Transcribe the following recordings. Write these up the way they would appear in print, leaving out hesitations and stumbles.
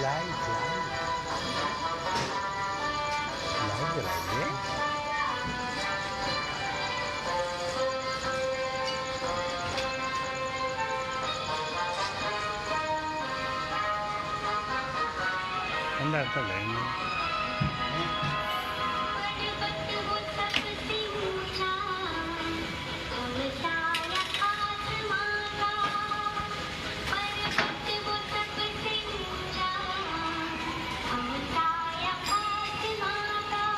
Light जलाइए। अंदर तो जाएंगे।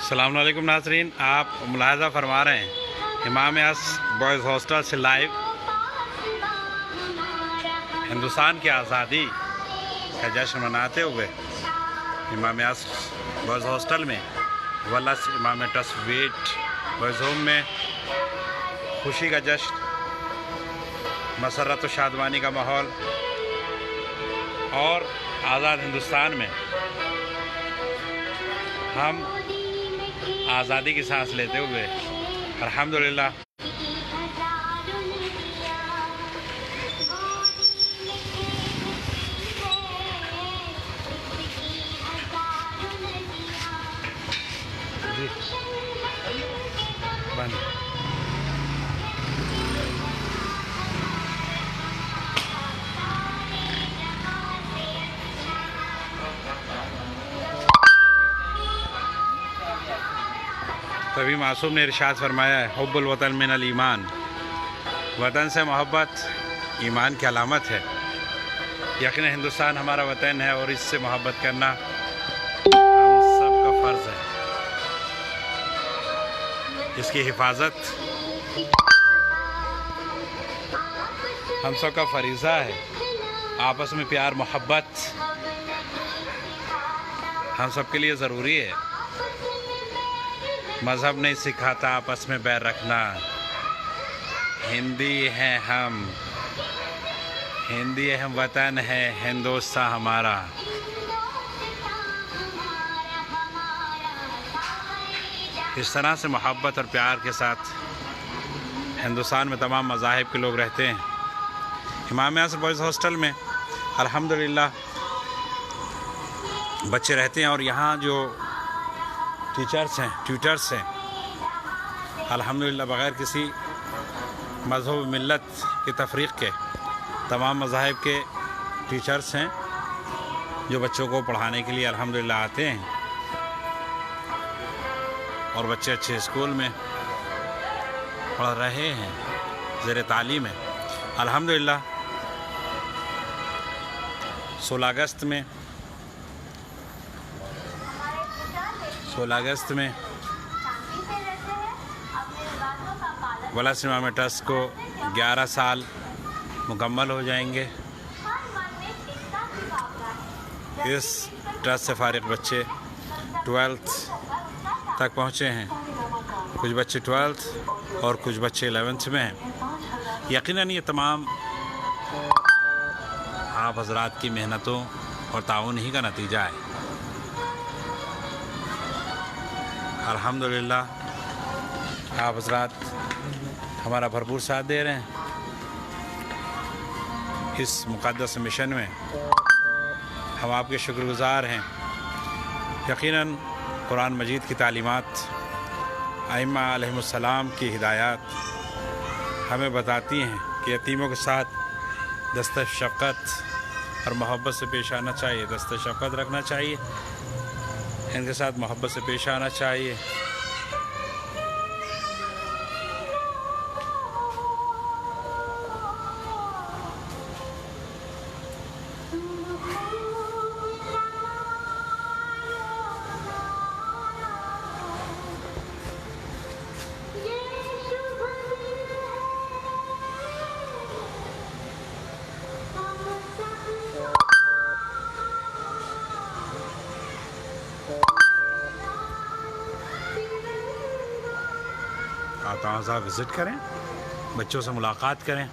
अस्सलाम वालेकुम नाज़रीन, आप मुलाहज़ा फरमा रहे हैं इमाम यास बॉयज़ हॉस्टल से लाइव हिंदुस्तान की आज़ादी का जश्न मनाते हुए इमाम यास बॉयज़ हॉस्टल में वल्लस इमाम ट्रस्ट वेट बॉयज़ होम में खुशी का जश्न, मसरत व शादमानी का माहौल और आज़ाद हिंदुस्तान में हम आज़ादी की सांस लेते हुए अल्हम्दुलिल्लाह बंद। तभी मासूम ने इरशाद फरमाया है, हुब्बुल वतन मिनल ईमान, वतन से मोहब्बत ईमान की अलामत है। यकीन हिंदुस्तान हमारा वतन है और इससे मोहब्बत करना हम सबका फ़र्ज़ है। इसकी हिफाजत हम सबका फरीज़ा है। आपस में प्यार मोहब्बत हम सबके लिए ज़रूरी है। मज़हब नहीं सिखाता आपस में बैर रखना। हिंदी हैं हम, हिंदी हम, वतन है हिंदुस्तान हमारा। इस तरह से मोहब्बत और प्यार के साथ हिंदुस्तान में तमाम मज़ाहिब के लोग रहते हैं। इमाम यास बॉयज़ हॉस्टल में अल्हम्दुलिल्लाह बच्चे रहते हैं और यहाँ जो ट्यूटर्स हैं अल्हम्दुलिल्लाह बग़ैर किसी मज़हब मिल्लत के तफरीक़ के तमाम मज़ाहिब के टीचर्स हैं जो बच्चों को पढ़ाने के लिए अल्हम्दुलिल्लाह आते हैं और बच्चे अच्छे स्कूल में पढ़ रहे हैं, ज़ेर तालीम है अल्हम्दुलिल्लाह। 16 अगस्त में वल्लस इमाम ट्रस्ट को 11 साल मुकम्मल हो जाएंगे। इस ट्रस्ट से फारिग बच्चे 12th तक पहुँचे हैं। कुछ बच्चे 12th और कुछ बच्चे 11th में हैं। यकीनन ये तमाम आप हज़रात की मेहनतों और ताउन ही का नतीजा है। अल्हम्दुलिल्लाह आप हज़रात हमारा भरपूर साथ दे रहे हैं इस मुक़द्दस मिशन में। हम आपके शुक्रगुज़ार हैं। यकीनन कुरान मजीद की तालीमात, आइम्मा अलैहिमुस्सलाम की हिदायत हमें बताती हैं कि यतीमों के साथ दस्त शफ़क़त और मोहब्बत से पेश आना चाहिए, दस्त शफ़क़त रखना चाहिए, इनके साथ मोहब्बत से पेश आना चाहिए। आप तमाम साहब विज़िट करें, बच्चों से मुलाकात करें।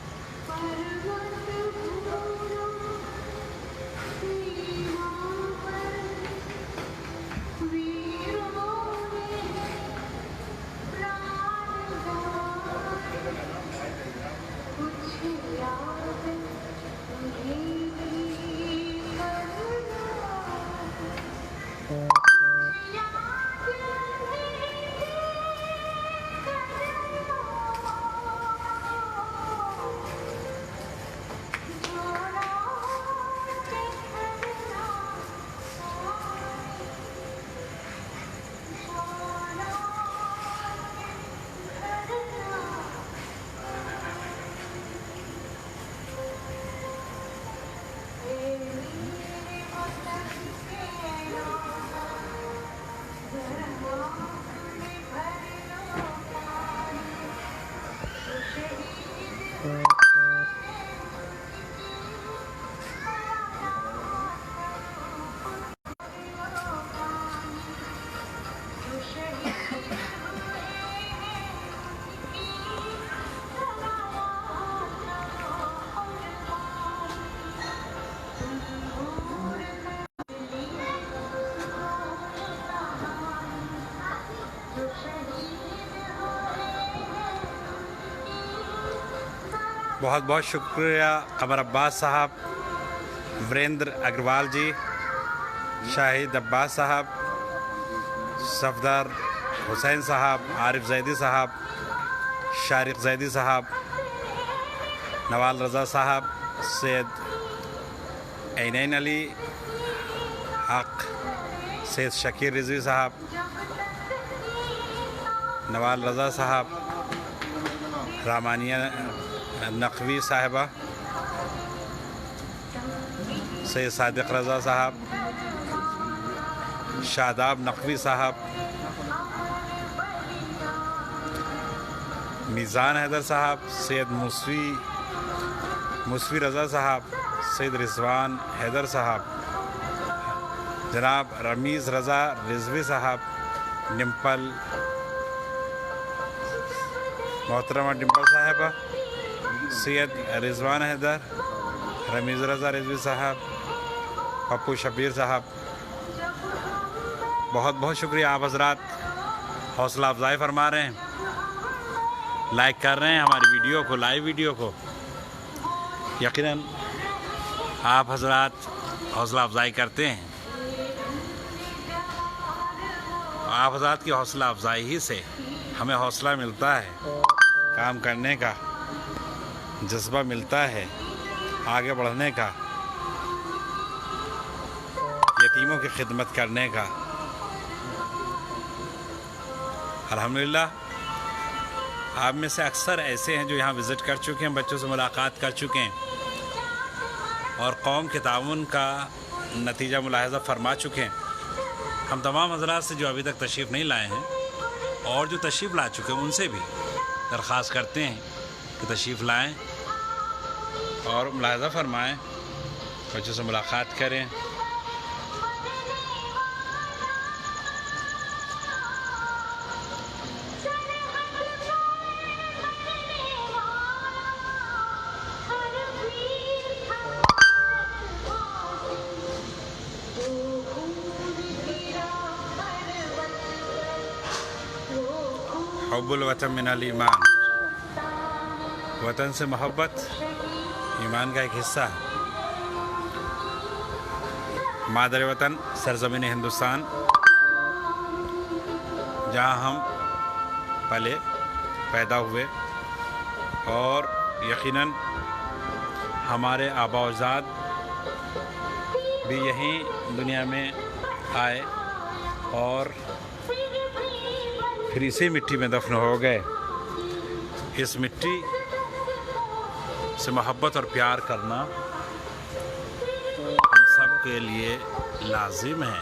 बहुत बहुत शुक्रिया कमर अब्बास साहब, वीरेंद्र अग्रवाल जी, शाहिद अब्बास साहब, सफदर हुसैन साहब, आरिफ जैदी साहब, शारिक जैदी साहब, नवाल रज़ा साहब, सैयद ऐनैन अली हक, सैयद शकीर रिजवी साहब, नवाल रज़ा साहब, रामानिया नकवी साहिबा, सैयद सादिक रज़ा साहब, शादाब नकवी साहब, मीज़ान हैदर साहब, सैयद मुसवी रज़ा साहब, सैयद रिजवान हैदर साहब, जनाब रमीज़ रज़ा रिजवी साहब, डिम्पल मोहतरमा डिम्पल साहिबा, सैयद रिजवान हैदर, रमीज़ रज़ा रिजवी साहब, पप्पू शबीर साहब, बहुत बहुत शुक्रिया। आप हज़रात हौसला अफजाई फरमा रहे हैं, लाइक कर रहे हैं हमारी वीडियो को, लाइव वीडियो को। यकीनन आप हज़रात हौसला अफजाई करते हैं। आप हज़रात की हौसला अफजाई ही से हमें हौसला मिलता है, काम करने का जज्बा मिलता है, आगे बढ़ने का, यतीमों की खिदमत करने का। अल्हम्दुलिल्लाह आप में से अक्सर ऐसे हैं जो यहाँ विज़िट कर चुके हैं, बच्चों से मुलाकात कर चुके हैं और कौम के ताउन का नतीजा मुलाहज़ा फरमा चुके हैं। हम तमाम हज़रात से जो अभी तक तशरीफ़ नहीं लाए हैं और जो तशरीफ़ ला चुके हैं उनसे भी दरख्वास्त करते हैं कि तशरीफ़ लाएँ और मुलाहज़ा फरमाएँ, बच्चों से मुलाकात करें। हुब्बुल वतन मिनल ईमान, वतन से मोहब्बत ईमान का एक हिस्सा है। मादर वतन सरज़मीन हिंदुस्तान, जहाँ हम पले पैदा हुए और यकीनन हमारे आबा अज़ाद भी यहीं दुनिया में आए और फिर इसी मिट्टी में दफन हो गए। इस मिट्टी से मोहब्बत और प्यार करना हम सब के लिए लाजिम है।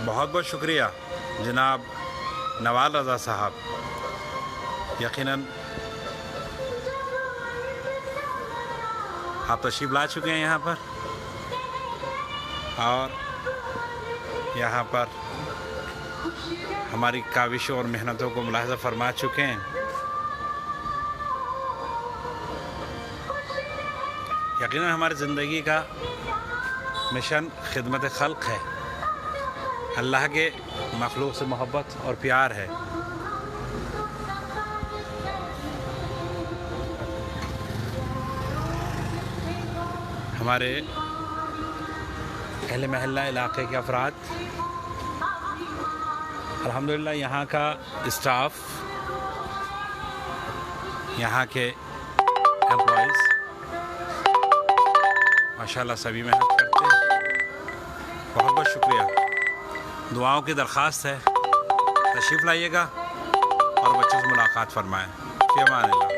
बहुत बहुत शुक्रिया जनाब नवाल रज़ा साहब, यकीनन आप तशरीफ़ ला चुके हैं यहाँ पर और यहाँ पर हमारी काविशों और मेहनतों को मुलाहिज़ा फरमा चुके हैं। यकीनन हमारी ज़िंदगी का मिशन खिदमत खल्क़ है, अल्लाह के मखलूक से मोहब्बत और प्यार है। हमारे अहले महल्ला इलाके के अफराद, अल्हम्दुलिल्लाह यहाँ का स्टाफ, यहाँ के एम्प्लॉइज़ माशाल्लाह सभी मेहनत करते हैं। बहुत बहुत शुक्रिया। दुआओं की दरख्वास्त है, तशरीफ़ लाइएगा और बच्चों से मुलाकात फरमाएँ। फ़ी अमान अल्लाह।